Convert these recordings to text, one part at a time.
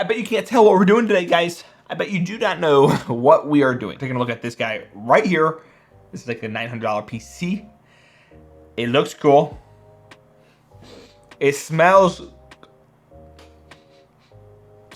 I bet you can't tell what we're doing today, guys. I bet you do not know what we are doing. Taking a look at this guy right here. This is like a $900 PC. It looks cool. It smells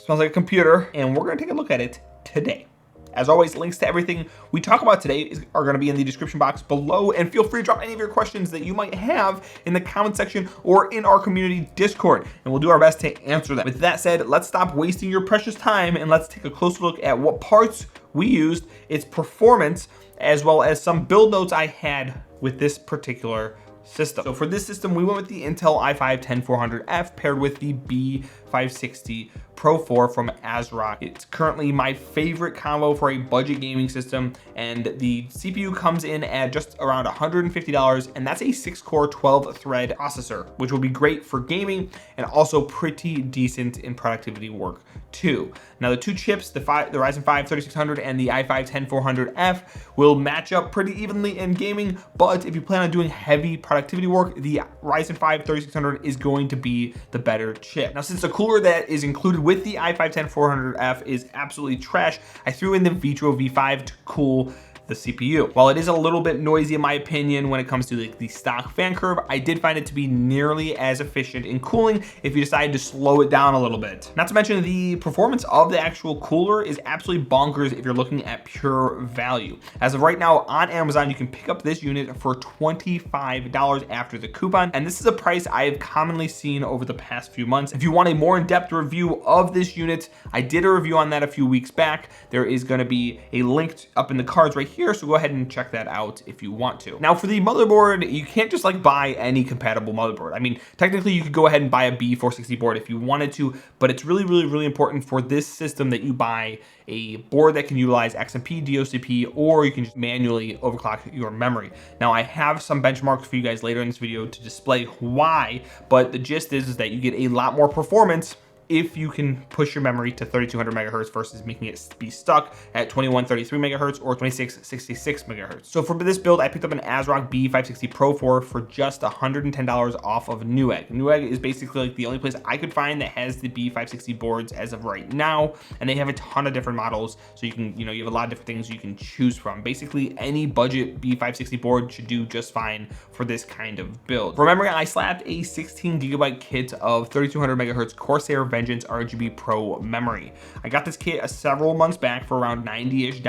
like a computer, and we're gonna take a look at it today. As always, links to everything we talk about today are going to be in the description box below, and feel free to drop any of your questions that you might have in the comment section or in our community Discord, and we'll do our best to answer them. With that said, let's stop wasting your precious time and let's take a closer look at what parts we used, its performance, as well as some build notes I had with this particular system. So for this system, we went with the Intel i5-10400F paired with the B560 Pro 4 from ASRock. It's currently my favorite combo for a budget gaming system, and the CPU comes in at just around $150, and that's a 6-core 12-thread processor, which will be great for gaming and also pretty decent in productivity work too. Now the two chips, the Ryzen 5 3600 and the i5-10400F, will match up pretty evenly in gaming, but if you plan on doing heavy productivity work, the Ryzen 5 3600 is going to be the better chip. Now, since the cooler that is included with the i5-10400F is absolutely trash, I threw in the Vitro V5 to cool the CPU. While it is a little bit noisy in my opinion when it comes to the stock fan curve, I did find it to be nearly as efficient in cooling if you decide to slow it down a little bit. Not to mention the performance of the actual cooler is absolutely bonkers if you're looking at pure value. As of right now on Amazon, you can pick up this unit for $25 after the coupon, and this is a price I have commonly seen over the past few months. If you want a more in-depth review of this unit, I did a review on that a few weeks back. There is going to be a link up in the cards right here, so go ahead and check that out if you want to. Now for the motherboard, you can't just buy any compatible motherboard. I mean, technically you could go ahead and buy a B460 board if you wanted to, but it's really important for this system that you buy a board that can utilize XMP, DOCP, or you can just manually overclock your memory. Now I have some benchmarks for you guys later in this video to display why, but the gist is that you get a lot more performance if you can push your memory to 3200 megahertz versus making it be stuck at 2133 megahertz or 2666 megahertz. So for this build, I picked up an ASRock B560 Pro 4 for just $110 off of Newegg. Newegg is basically the only place I could find that has the B560 boards as of right now, and they have a ton of different models, so you can, you have a lot of different things you can choose from. Basically, any budget B560 board should do just fine for this kind of build. For memory, I slapped a 16 gigabyte kit of 3200 megahertz Corsair Vengeance RGB Pro memory. I got this kit several months back for around $90-ish,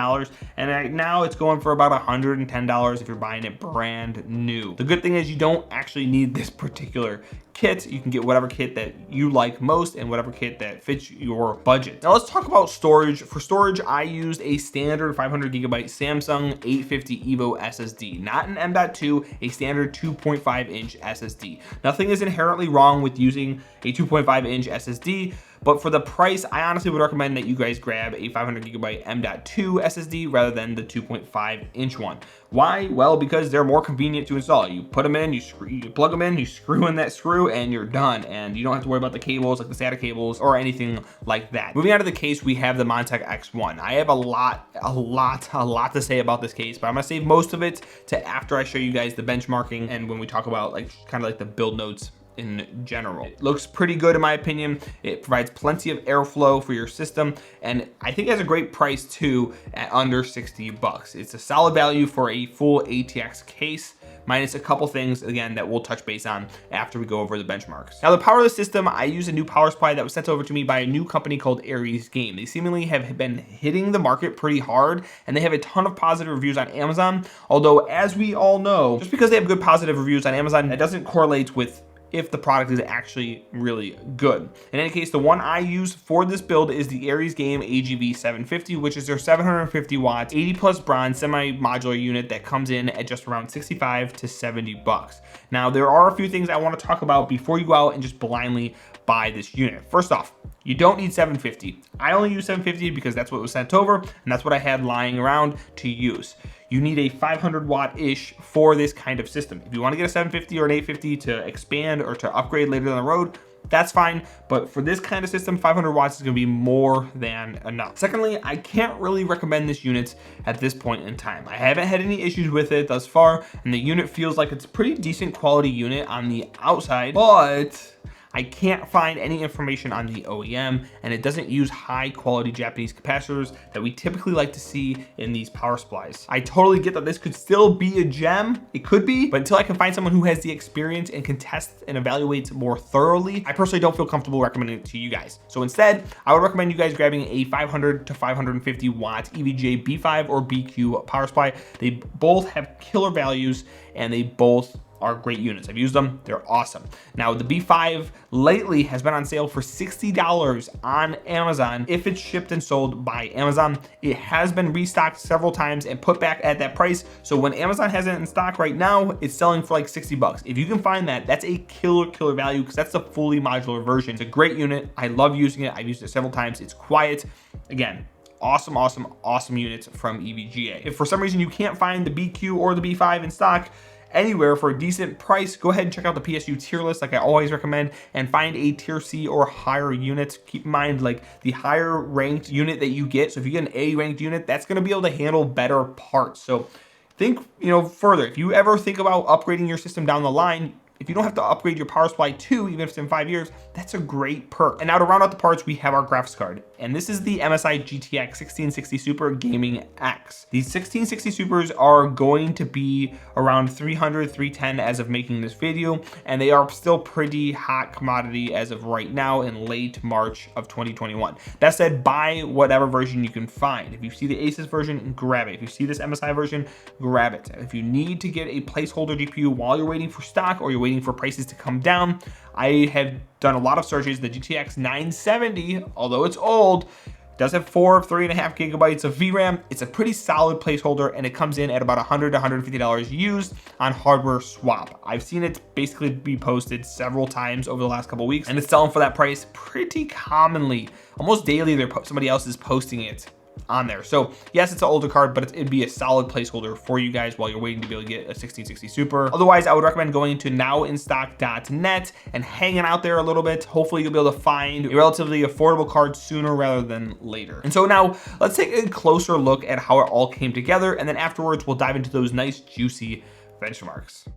and right now it's going for about $110 if you're buying it brand new. The good thing is you don't actually need this particular kit. You can get whatever kit that you like most and whatever kit that fits your budget. Now let's talk about storage. For storage, I used a standard 500 gigabyte Samsung 850 EVO SSD, not an M.2, a standard 2.5 inch SSD. Nothing is inherently wrong with using a 2.5 inch SSD, but for the price, I honestly would recommend that you guys grab a 500 gigabyte M.2 SSD rather than the 2.5 inch one. Why? Well, because they're more convenient to install. You put them in, you plug them in, you screw in that screw, and you're done. And you don't have to worry about the cables, like the SATA cables or anything like that. Moving on to the case, we have the VONTech X1. I have a lot to say about this case, but I'm gonna save most of it to after I show you guys the benchmarking and when we talk about kind of the build notes in general. It looks pretty good in my opinion. It provides plenty of airflow for your system, and I think it has a great price too at under 60 bucks. It's a solid value for a full ATX case, minus a couple things again that we'll touch base on after we go over the benchmarks. Now the power of the system, I use a new power supply that was sent over to me by a new company called Aries Game. They seemingly have been hitting the market pretty hard, and they have a ton of positive reviews on Amazon. Although, as we all know, just because they have good positive reviews on Amazon, that doesn't correlate with if the product is actually really good. In any case, the one I use for this build is the Aries Game AGV 750, which is their 750 watts, 80 plus bronze semi-modular unit that comes in at just around 65 to 70 bucks. Now, there are a few things I want to talk about before you go out and just blindly buy this unit. First off, you don't need 750. I only use 750 because that's what was sent over, and that's what I had lying around to use. You need a 500 watt-ish for this kind of system. If you want to get a 750 or an 850 to expand or to upgrade later down the road, that's fine, but for this kind of system, 500 watts is going to be more than enough. Secondly, I can't really recommend this unit at this point in time. I haven't had any issues with it thus far, and the unit feels like it's a pretty decent quality unit on the outside, but I can't find any information on the OEM, and it doesn't use high quality Japanese capacitors that we typically like to see in these power supplies. I totally get that this could still be a gem. It could be, but until I can find someone who has the experience and can test and evaluate more thoroughly, I personally don't feel comfortable recommending it to you guys. So instead, I would recommend you guys grabbing a 500 to 550 watt EVGA B5 or BQ power supply. They both have killer values and they both are great units. I've used them, they're awesome. Now the B5 lately has been on sale for $60 on Amazon. If it's shipped and sold by Amazon, it has been restocked several times and put back at that price. So when Amazon has it in stock right now, it's selling for like 60 bucks. If you can find that, that's a killer value, because that's the fully modular version. It's a great unit. I love using it. I've used it several times. It's quiet. Again, awesome units from EVGA. If for some reason you can't find the BQ or the B5 in stock anywhere for a decent price, go ahead and check out the PSU tier list like I always recommend, and find a tier C or higher unit. Keep in mind, like, the higher ranked unit that you get, so if you get an A ranked unit, that's going to be able to handle better parts. So think, further. If you ever think about upgrading your system down the line, if you don't have to upgrade your power supply too, even if it's in 5 years, that's a great perk. And now to round out the parts, we have our graphics card. And this is the MSI GTX 1660 Super Gaming X. These 1660 Supers are going to be around 300, 310 as of making this video. And they are still pretty hot commodity as of right now in late March of 2021. That said, buy whatever version you can find. If you see the Asus version, grab it. If you see this MSI version, grab it. If you need to get a placeholder GPU while you're waiting for stock or you're waiting for prices to come down, I have done a lot of searches. The GTX 970, although it's old, does have 3.5 gigabytes of VRAM. It's a pretty solid placeholder, and it comes in at about $100 to $150 used on hardware swap. I've seen it basically be posted several times over the last couple of weeks, and it's selling for that price pretty commonly. Almost daily, somebody else is posting it on there. So yes, it's an older card, but it'd be a solid placeholder for you guys while you're waiting to be able to get a 1660 Super. Otherwise, I would recommend going to nowinstock.net and hanging out there a little bit. Hopefully you'll be able to find a relatively affordable card sooner rather than later. And so now let's take a closer look at how it all came together, and then afterwards we'll dive into those nice juicy benchmarks.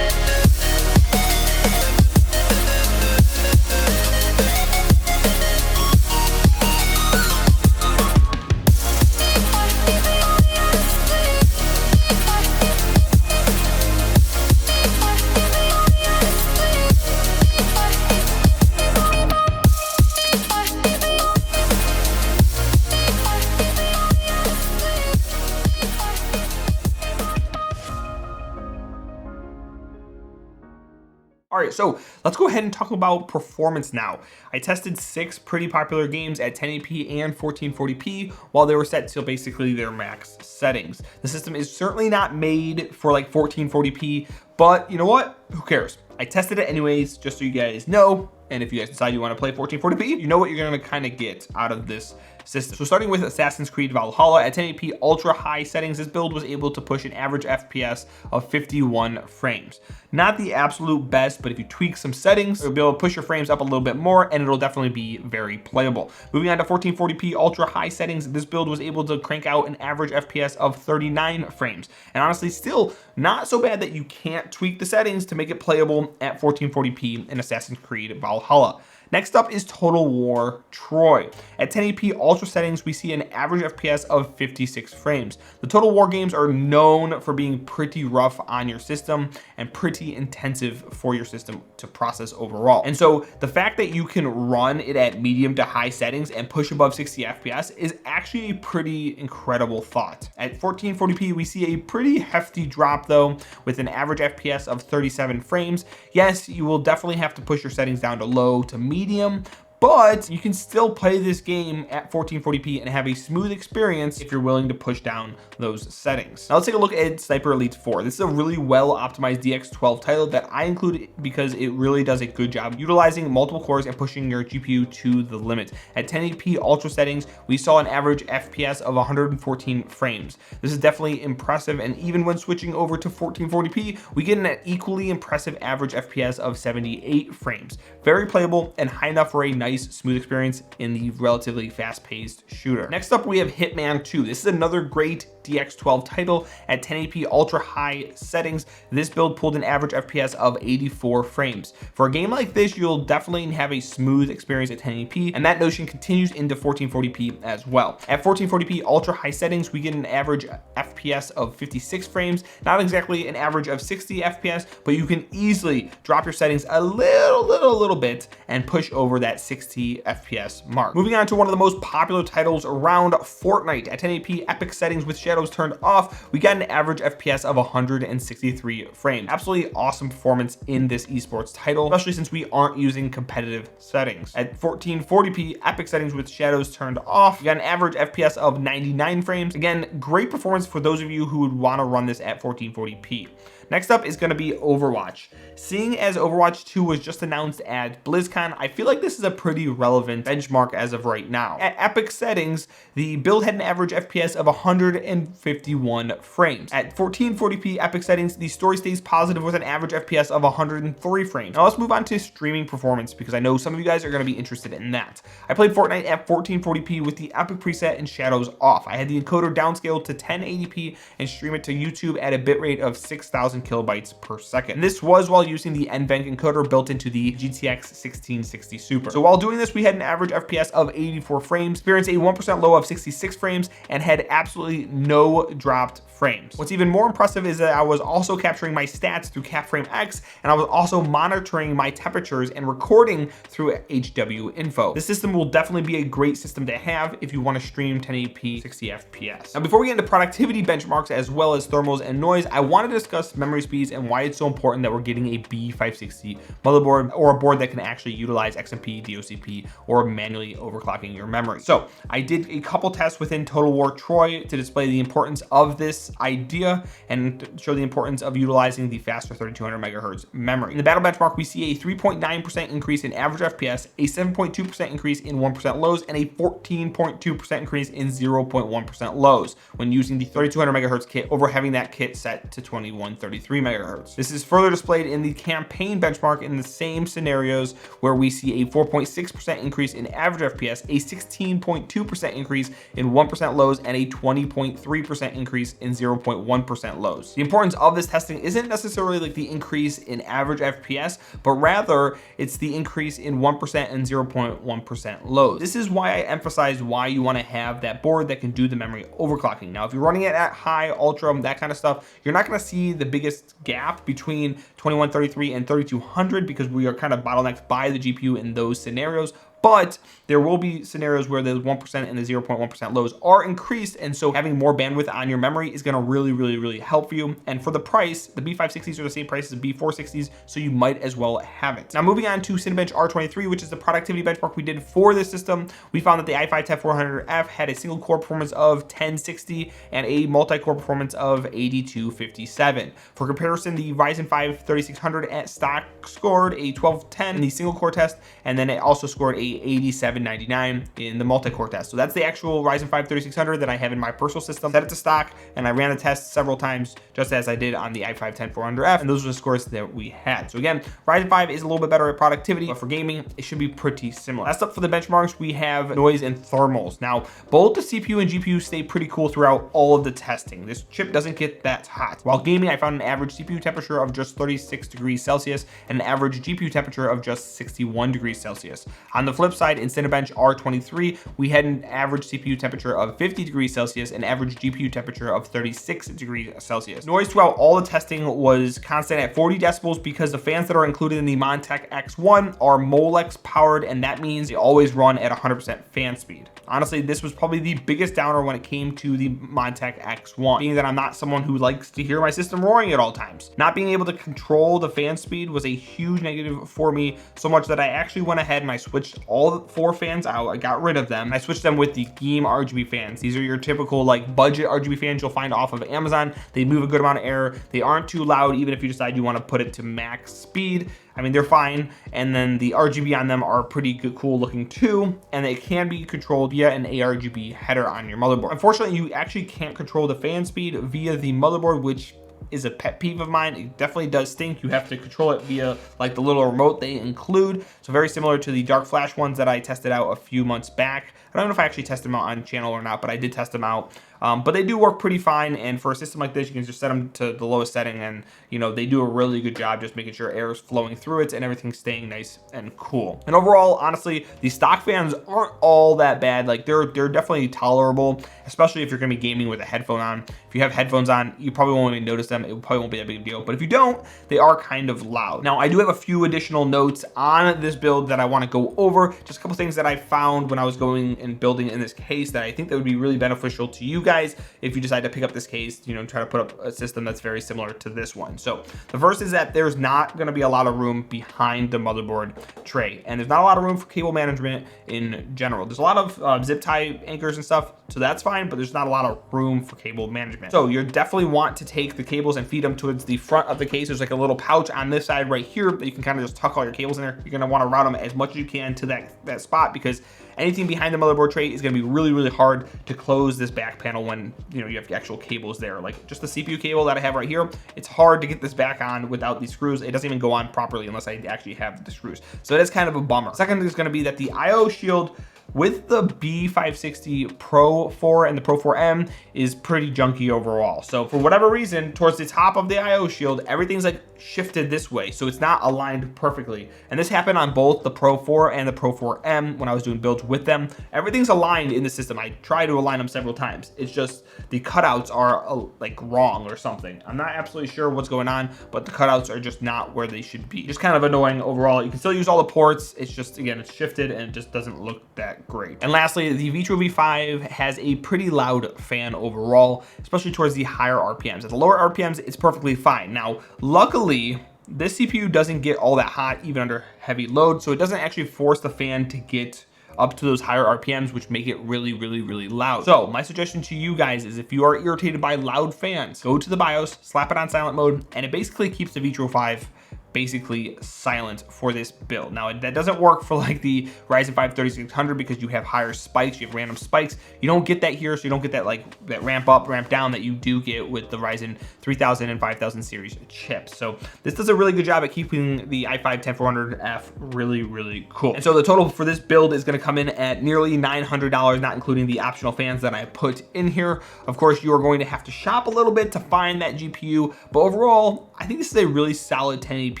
All right, so let's go ahead and talk about performance now. I tested 6 pretty popular games at 1080p and 1440p while they were set to basically their max settings. The system is certainly not made for like 1440p, but you know what? Who cares? I tested it anyways, just so you guys know. And if you guys decide you want to play 1440p, you know what you're going to kind of get out of this system. So starting with Assassin's Creed Valhalla at 1080p ultra high settings, this build was able to push an average FPS of 51 frames. Not the absolute best, but if you tweak some settings, you'll be able to push your frames up a little bit more, and it'll definitely be very playable. Moving on to 1440p ultra high settings, this build was able to crank out an average FPS of 39 frames. And honestly, still not so bad that you can't tweak the settings to make it playable at 1440p in Assassin's Creed Valhalla. Next up is Total War Troy. At 1080p ultra settings, we see an average FPS of 56 frames. The Total War games are known for being pretty rough on your system and pretty intensive for your system to process overall. And so the fact that you can run it at medium to high settings and push above 60 FPS is actually a pretty incredible thought. At 1440p, we see a pretty hefty drop though, with an average FPS of 37 frames. Yes, you will definitely have to push your settings down to low to medium, but you can still play this game at 1440p and have a smooth experience if you're willing to push down those settings. Now let's take a look at Sniper Elite 4. This is a really well optimized DX12 title that I include because it really does a good job utilizing multiple cores and pushing your GPU to the limit. At 1080p ultra settings, we saw an average FPS of 114 frames. This is definitely impressive, and even when switching over to 1440p, we get an equally impressive average FPS of 78 frames. Very playable and high enough for a nice smooth experience in the relatively fast-paced shooter. Next up, we have Hitman 2. This is another great DX12 title at 1080p ultra high settings. This build pulled an average FPS of 84 frames. For a game like this, you'll definitely have a smooth experience at 1080p, and that notion continues into 1440p as well. At 1440p ultra high settings, we get an average FPS of 56 frames, not exactly an average of 60 FPS, but you can easily drop your settings a little bit and push over that 60 FPS mark. Moving on to one of the most popular titles around, Fortnite. At 1080p epic settings with shadows turned off, we got an average FPS of 163 frames. Absolutely awesome performance in this esports title, especially since we aren't using competitive settings. At 1440p epic settings with shadows turned off, we got an average FPS of 99 frames. Again, great performance for those of you who would want to run this at 1440p. Next up is going to be Overwatch. Seeing as Overwatch 2 was just announced at BlizzCon, I feel like this is a pretty relevant benchmark as of right now. At epic settings, the build had an average FPS of 151 frames. At 1440p epic settings, the story stays positive with an average FPS of 103 frames. Now let's move on to streaming performance, because I know some of you guys are going to be interested in that. I played Fortnite at 1440p with the epic preset and shadows off. I had the encoder downscaled to 1080p and stream it to YouTube at a bitrate of 6,000 kilobytes per second. And this was while using the NVENC encoder built into the GTX 1660 Super. So while doing this, we had an average FPS of 84 frames, experienced a 1% low of 66 frames, and had absolutely no dropped frames. What's even more impressive is that I was also capturing my stats through CapFrameX, and I was also monitoring my temperatures and recording through HW info. This system will definitely be a great system to have if you want to stream 1080p 60 FPS. Now, before we get into productivity benchmarks as well as thermals and noise, I want to discuss memory speeds and why it's so important that we're getting a B560 motherboard, or a board that can actually utilize XMP, DOCP, or manually overclocking your memory. So I did a couple tests within Total War Troy to display the importance of this idea and show the importance of utilizing the faster 3200 megahertz memory. In the battle benchmark, we see a 3.9% increase in average FPS, a 7.2% increase in 1% lows, and a 14.2% increase in 0.1% lows when using the 3200 megahertz kit over having that kit set to 2133 megahertz. This is further displayed in the campaign benchmark in the same scenarios, where we see a 4.6% increase in average FPS, a 16.2% increase in 1% lows, and a 20.3% increase in 0.1% lows. The importance of this testing isn't necessarily like the increase in average FPS, but rather it's the increase in 1% and 0.1% lows. This is why I emphasized why you want to have that board that can do the memory overclocking. Now, if you're running it at high, ultra, that kind of stuff, you're not going to see the biggest gap between 2133 and 3200 because we are kind of bottlenecked by the GPU in those scenarios. But there will be scenarios where the 1% and the 0.1% lows are increased, and so having more bandwidth on your memory is going to really help you. And for the price, the B560s are the same price as the B460s, so you might as well have it. Now, moving on to Cinebench R23, which is the productivity benchmark we did for this system, we found that the i5-10400F had a single core performance of 1060 and a multi-core performance of 8257. For comparison, the Ryzen 5 3600 at stock scored a 1210 in the single core test, and then it also scored a 8799 in the multi-core test. So that's the actual Ryzen 5 3600 that I have in my personal system. Set it to stock, and I ran the test several times, just as I did on the i5-10400F, and those were the scores that we had. So again, Ryzen 5 is a little bit better at productivity, but for gaming, it should be pretty similar. Last up for the benchmarks, we have noise and thermals. Now, both the CPU and GPU stay pretty cool throughout all of the testing. This chip doesn't get that hot. While gaming, I found an average CPU temperature of just 36 degrees Celsius and an average GPU temperature of just 61 degrees Celsius. On the flip side, in Cinebench R23, we had an average CPU temperature of 50 degrees Celsius and average GPU temperature of 36 degrees Celsius. Noise throughout all the testing was constant at 40 decibels because the fans that are included in the VONTech X1 are Molex powered, and that means they always run at 100% fan speed. Honestly, this was probably the biggest downer when it came to the VONTech X1, being that I'm not someone who likes to hear my system roaring at all times. Not being able to control the fan speed was a huge negative for me, so much that I actually went ahead and I switched all 4 fans out. I got rid of them. I switched them with the Game RGB fans. These are your typical like budget RGB fans you'll find off of Amazon. They move a good amount of air. They aren't too loud, even if you decide you want to put it to max speed. I mean, they're fine. And then the RGB on them are pretty good, cool looking too. And they can be controlled via an ARGB header on your motherboard. Unfortunately, you actually can't control the fan speed via the motherboard, which is a pet peeve of mine. It definitely does stink. You have to control it via like the little remote they include. So very similar to the Dark Flash ones that I tested out a few months back. I don't know if I actually tested them out on channel or not, but I did test them out. But they do work pretty fine. And for a system like this, you can just set them to the lowest setting, and you know, they do a really good job just making sure air is flowing through it and everything's staying nice and cool. And overall, honestly, the stock fans aren't all that bad. Like they're definitely tolerable, especially if you're gonna be gaming with a headphone on. If you have headphones on, you probably won't even notice them. It probably won't be that big a deal. But if you don't, they are kind of loud. Now, I do have a few additional notes on this build that I want to go over. Just a couple things that I found when I was going and building in this case that I think that would be really beneficial to you guys if you decide to pick up this case, you know, try to put up a system that's very similar to this one. So the first is that there's not going to be a lot of room behind the motherboard tray, and there's not a lot of room for cable management in general. There's a lot of zip tie anchors and stuff, so that's fine, but there's not a lot of room for cable management. So you definitely want to take the cables and feed them towards the front of the case. There's like a little pouch on this side right here that you can kind of just tuck all your cables in there. You're going to want to route them as much as you can to that spot, because anything behind the motherboard tray is going to be really, really hard to close this back panel when, you know, you have the actual cables there. Like just the CPU cable that I have right here, it's hard to get this back on without these screws. It doesn't even go on properly unless I actually have the screws. So it is kind of a bummer. Second is going to be that the IO shield with the B560 Pro 4 and the Pro 4M is pretty junky overall. So for whatever reason, towards the top of the IO shield, everything's like shifted this way. So it's not aligned perfectly. And this happened on both the Pro 4 and the Pro 4M when I was doing builds with them. Everything's aligned in the system. I try to align them several times. It's just the cutouts are like wrong or something. I'm not absolutely sure what's going on, but the cutouts are just not where they should be. Just kind of annoying overall. You can still use all the ports. It's just, again, it's shifted and it just doesn't look that great. And lastly, the Vitro V5 has a pretty loud fan overall, especially towards the higher RPMs. At the lower RPMs, it's perfectly fine. Now, luckily, this CPU doesn't get all that hot even under heavy load, so it doesn't actually force the fan to get up to those higher RPMs, which make it really, really, really loud. So my suggestion to you guys is if you are irritated by loud fans, go to the BIOS, slap it on silent mode, and it basically keeps the Vitro 5 basically silent for this build. Now that doesn't work for like the Ryzen 5 3600 because you have higher spikes, you have random spikes. You don't get that here, so you don't get that like that ramp up, ramp down that you do get with the Ryzen 3000 and 5000 series chips. So this does a really good job at keeping the i5-10400F really, really cool. And so the total for this build is going to come in at nearly $900, not including the optional fans that I put in here. Of course, you are going to have to shop a little bit to find that GPU, but overall, I think this is a really solid 1080p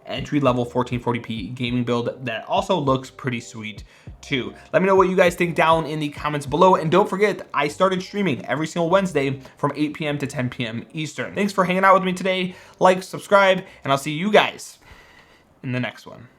entry-level 1440p gaming build that also looks pretty sweet too. Let me know what you guys think down in the comments below, and don't forget, I started streaming every single Wednesday from 8 p.m. to 10 p.m. Eastern. Thanks for hanging out with me today. Like, subscribe, and I'll see you guys in the next one.